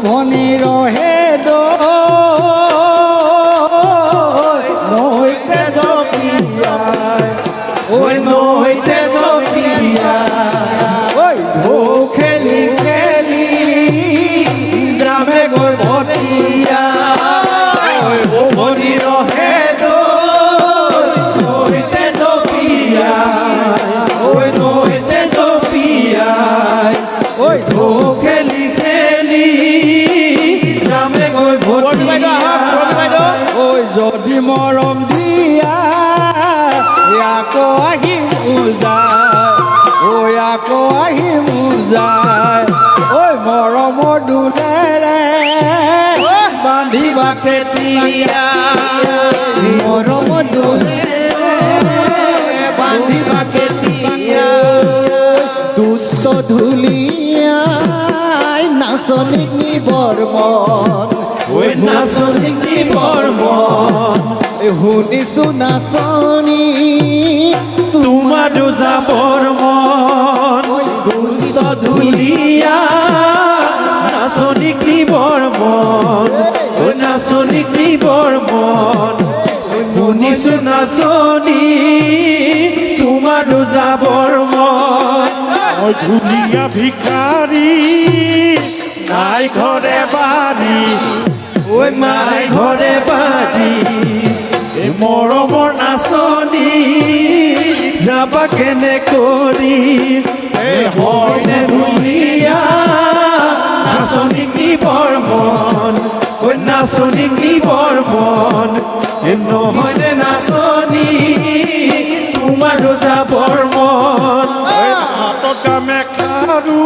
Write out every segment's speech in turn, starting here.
ভনী ৰহে নৈতে জপিয়াই ঐ নৈতে জপিয়াই ঐ ঢৌ খেলি খেলি যামে গৈ ভটিয়া ঐ ভনী ৰহে নৈতে জপিয়াই ঐ নৈতে জপিয়াই ঐ ঢৌ খেলি খেলি যামে গৈ ভটিয়া ঐ যদি মৰম দিয়া আকৌ আহিম উজাই ঐ আকৌ আহিম উজাই ঐ মৰমৰ দুলেৰে বান্ধিবা কেতিয়া মৰমৰ দুলেৰে বান্ধিবা কেতিয়া দুষ্ট ধুলিয়াই নাচনিক নিবৰ মন ঐ নাচনিক নিবৰ মন শুনিছো নাচনি তোমাৰো যাবৰ মন দুষ্ট ধুলিয়া নাচনিক নিবৰ মন ঐ নাচনিক নিবৰ মন শুনিছো নাচনি তোমাৰো যাবৰ মন ধুলিয়া ভিখাৰী নাই ঘৰে বাৰী ঐ মাই ঘৰে বাৰী মৰমৰ নাচনি যাবা কেনে কৰি হয় ধুলিয়া নাচনিক নিবৰ মন ঐ নাচনিক নিবৰ মন নহয়নে নাচনি তোমাৰো যাবৰ মন হাতত গামে খাৰু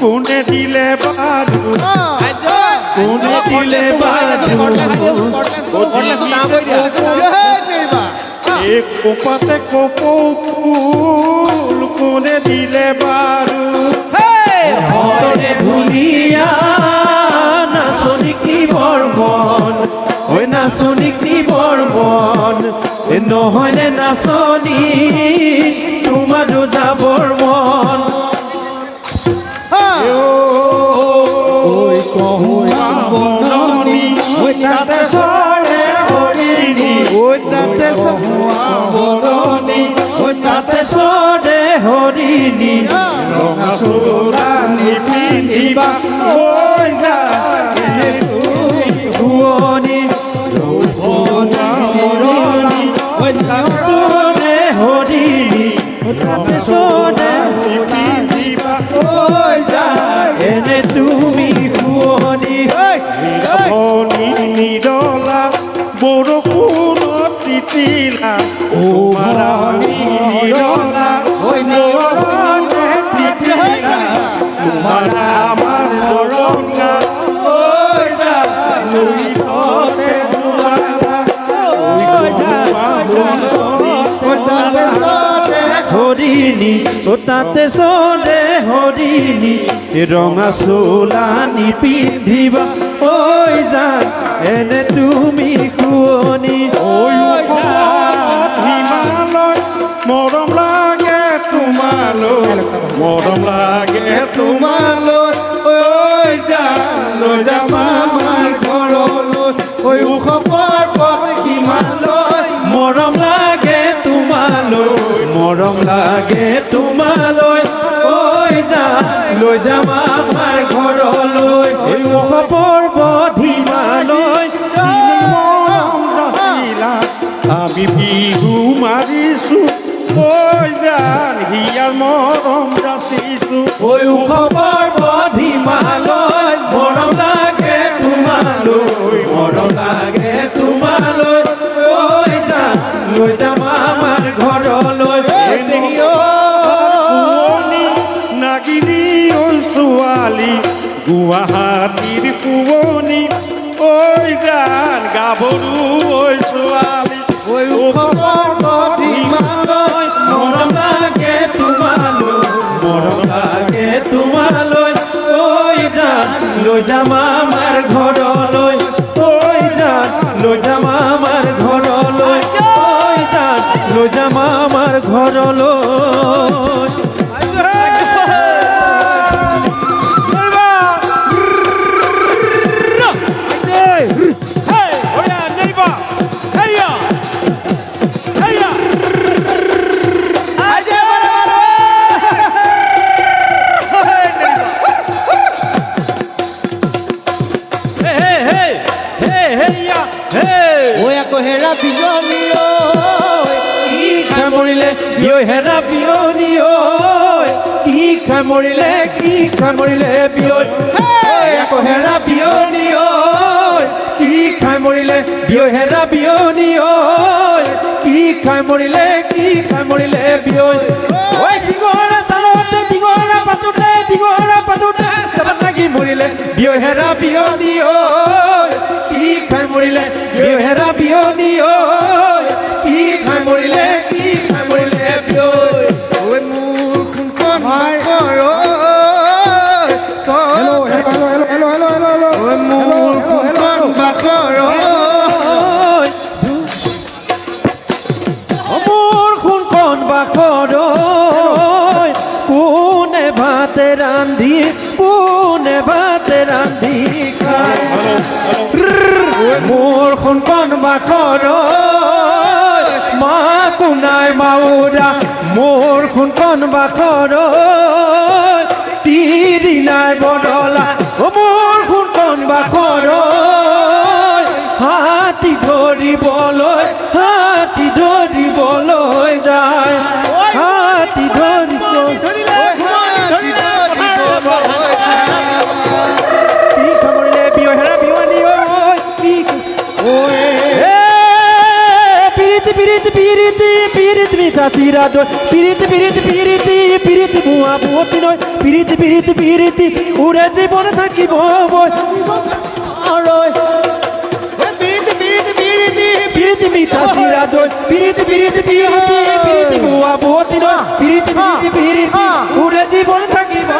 কোনে দিলে বাৰু কোনে দিলে এই কোপাতে কপৌ ফুল কোনে দিলে বাৰু হৰে ধুলিয়া নাচনিক নিবৰ মন ঐ নাচনিক নিবৰ মন নহয়নে নাচনি তোমাৰো যাবৰ মন ঐ কহুৱা বননি ঐ তাতে চৰে হৰিণী ঐ তাতে কহুৱা বননি ঐ তাতে চৰে হৰিণী ৰঙা চোলা নিপিন্ধিবা ঐ শুৱনি মৰণি ঐ তাতে চৰে হৰিণী তাতে চৰে পিন্ধিবা ঐ এনে তুমি শুৱনি ভনী নিৰলা বৰষুণত তিতিলা ও ভনী নিৰলা ঐ নিৰলা তিতিলা তোমাৰ আমাৰ মৰঙা ঐ লুইতে দুৱালা হৰিণী তাতে চৰে হৰিণী ৰঙা চোলা নিপিন্ধিবা ঐ জান এনে তুমি শুৱনি হিমালয় মৰম লাগে তোমালৈ মৰম লাগে তোমালৈ ঐ লৈ যাম আমাৰ ঘৰলৈ ঐ ওখ পৰ্বত হিমালয় মৰম লাগে তোমালৈ মৰম লাগে তোমালৈ ঐ লৈ যাম আমাৰ ঘৰলৈ ওখ পৰ্বত হিমালয় মৰম ৰচিলা আমি বিহু মাৰিছো ঐ জান হিয়াৰ মৰম যাচিছো ঐ ওখ পৰ্বত হিমালয় মৰম লাগে তোমালৈ মৰম লাগে তোমালৈ ঐ লৈ যাম আমাৰ ঘৰলৈ শুৱনি নাগিনী ঐ ছোৱালী গুৱাহাটীৰ শুৱনি ঐ গান গাভৰু ঐ ছোৱালী ঐ ওখ পৰ্বত হিমালয় মৰম লাগে তোমালৈ মৰম লাগে তোমালৈ ঐ লৈ যাম আমাৰ ঘৰলৈ ঐ লৈ যাম আমাৰ ঘৰলৈ ঐ লৈ যাম আমাৰ ঘৰলৈ হেৰা বিয়নী কি খাই মৰিলে বিয় হেৰা বিয়নী ঐ কি খাই মৰিলে বিয় আকৌ হেৰা বিয়নী ঐ কি খাই মৰিলে বিয় হেৰা বিয়নী ঐ কি খাই মৰিলে বিয় ঐ ডিঙৰা চালতে ডিঙৰা পাতোতে চাবাত লাগি মৰিলে বিয় হেৰা বিয়নী ঐ কি খাই মৰিলে বিয় হেৰা বিয়নী ঐ কি খাই মৰিলে বিয় ঐ মোৰ কোনখন বাকৰ ঐ ঐ মোৰ কোনখন বাকৰ ঐ মোৰ কোনখন বাকৰ ঐ কোনে ভাতে ৰান্ধি খায় মোৰ কোনখন বাকৰ ঐ মাকো নাই মাউৰা মোৰ কোনখন বাকৰ ঐ তিৰি নাই বদলা মোৰ কোনখন বাকৰ ঐ হাতী ধৰিবলৈ যায় হাতী ধৰিবলৈ কি খামৰিলে বিয় হেৰা বিয়নী ঐ কি পিৰিতি মিঠা চিৰা দৈ পিৰিতি বুৱা বুৱতী নৈ পিৰিতি উৰে জীৱন থাকিব পিৰিতি মিঠা চিৰা দৈ পিৰিতি বুৱা বুৱতী নৈ পিৰিতি উৰে জীৱন থাকিব